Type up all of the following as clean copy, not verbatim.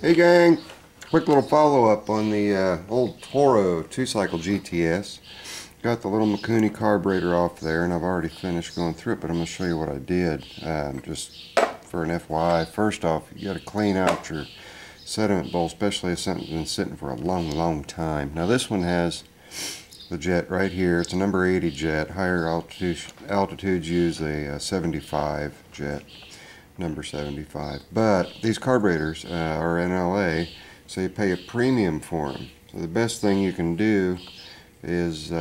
Hey gang, quick little follow-up on the old Toro 2-cycle GTS. Got the little Mikuni carburetor off there, and I've already finished going through it, but I'm going to show you what I did. Just for an FYI, first off, you got to clean out your sediment bowl, especially if something's been sitting for a long time. Now this one has the jet right here. It's a number 80 jet. Higher altitudes use a 75 jet. Number 75, but these carburetors are NLA, so you pay a premium for them. So the best thing you can do is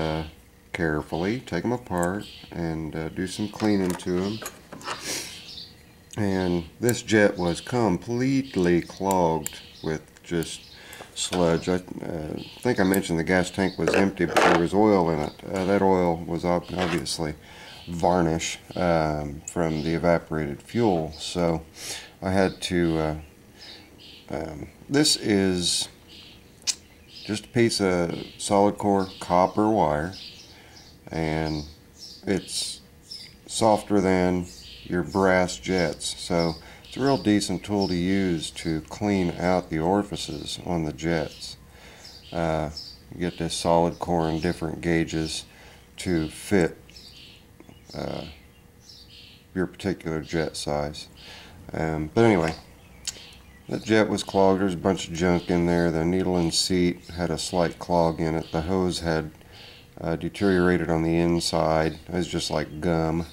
carefully take them apart and do some cleaning to them. And this jet was completely clogged with just sludge. I think I mentioned the gas tank was empty, but there was oil in it. That oil was obviously varnish from the evaporated fuel, so I had to this is just a piece of solid core copper wire, and it's softer than your brass jets, so it's a real decent tool to use to clean out the orifices on the jets. You get this solid core in different gauges to fit your particular jet size. But anyway, the jet was clogged. There's a bunch of junk in there. The needle and seat had a slight clog in it. The hose had deteriorated on the inside. It was just like gum.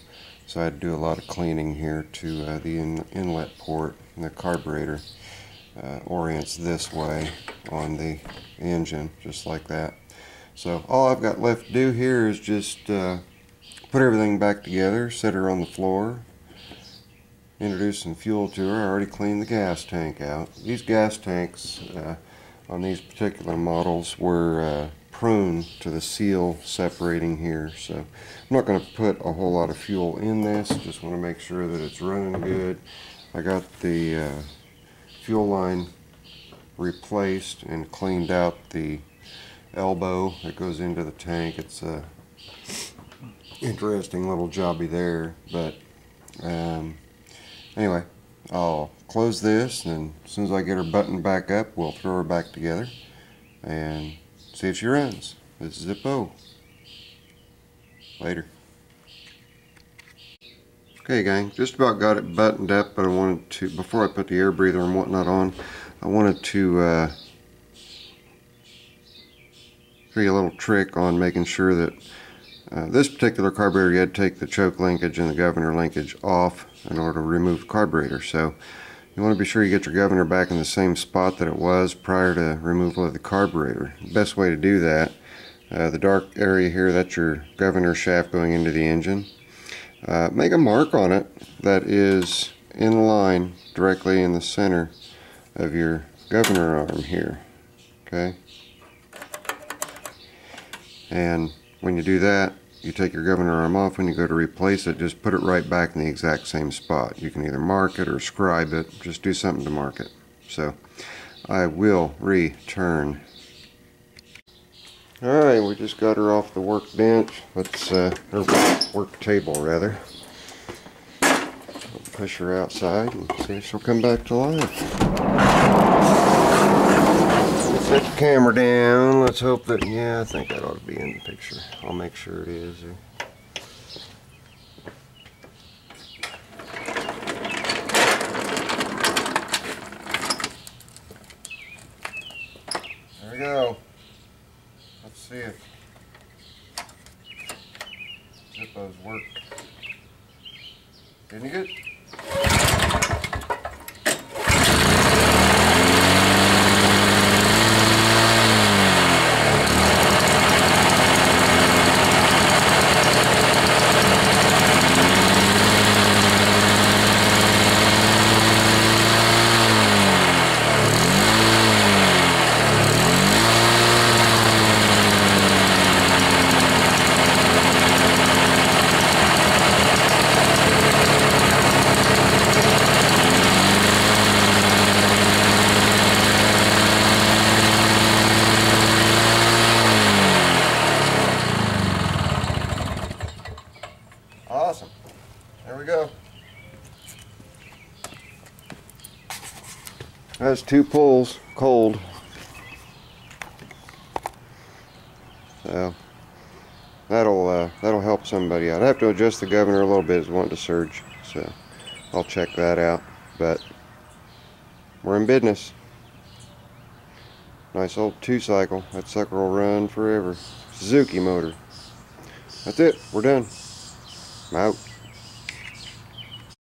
So I had to do a lot of cleaning here to the inlet port. And the carburetor orients this way on the engine, just like that. So all I've got left to do here is just put everything back together, set her on the floor, introduce some fuel to her. I already cleaned the gas tank out. These gas tanks on these particular models were prone to the seal separating here, so I'm not going to put a whole lot of fuel in this. Just want to make sure that it's running good. I got the fuel line replaced and cleaned out the elbow that goes into the tank. It's a interesting little jobby there, but anyway, I'll close this, and as soon as I get her buttoned back up, we'll throw her back together and see if she runs. This is Zippo. Later. Okay gang, just about got it buttoned up, but I wanted to, before I put the air breather and whatnot on, I wanted to show you a little trick on making sure that this particular carburetor, you had to take the choke linkage and the governor linkage off in order to remove the carburetor. So you want to be sure you get your governor back in the same spot that it was prior to removal of the carburetor. The best way to do that, the dark area here, that's your governor shaft going into the engine. Make a mark on it that is in line directly in the center of your governor arm here. Okay? And when you do that, you take your governor arm off. When you go to replace it, just put it right back in the exact same spot. You can either mark it or scribe it. Just do something to mark it. So I will return. Alright, we just got her off the workbench. Let's, or work table rather. We'll push her outside and see if she'll come back to life. Set the camera down. Let's hope that, yeah, I think that ought to be in the picture. I'll make sure it is. There we go. Let's see if Zippo's work. Any good? Has 2 pulls, cold. So that'll help somebody out. I have to adjust the governor a little bit. It's wanting to surge, so I'll check that out. But we're in business. Nice old 2-cycle. That sucker will run forever. Suzuki motor. That's it. We're done. I'm out.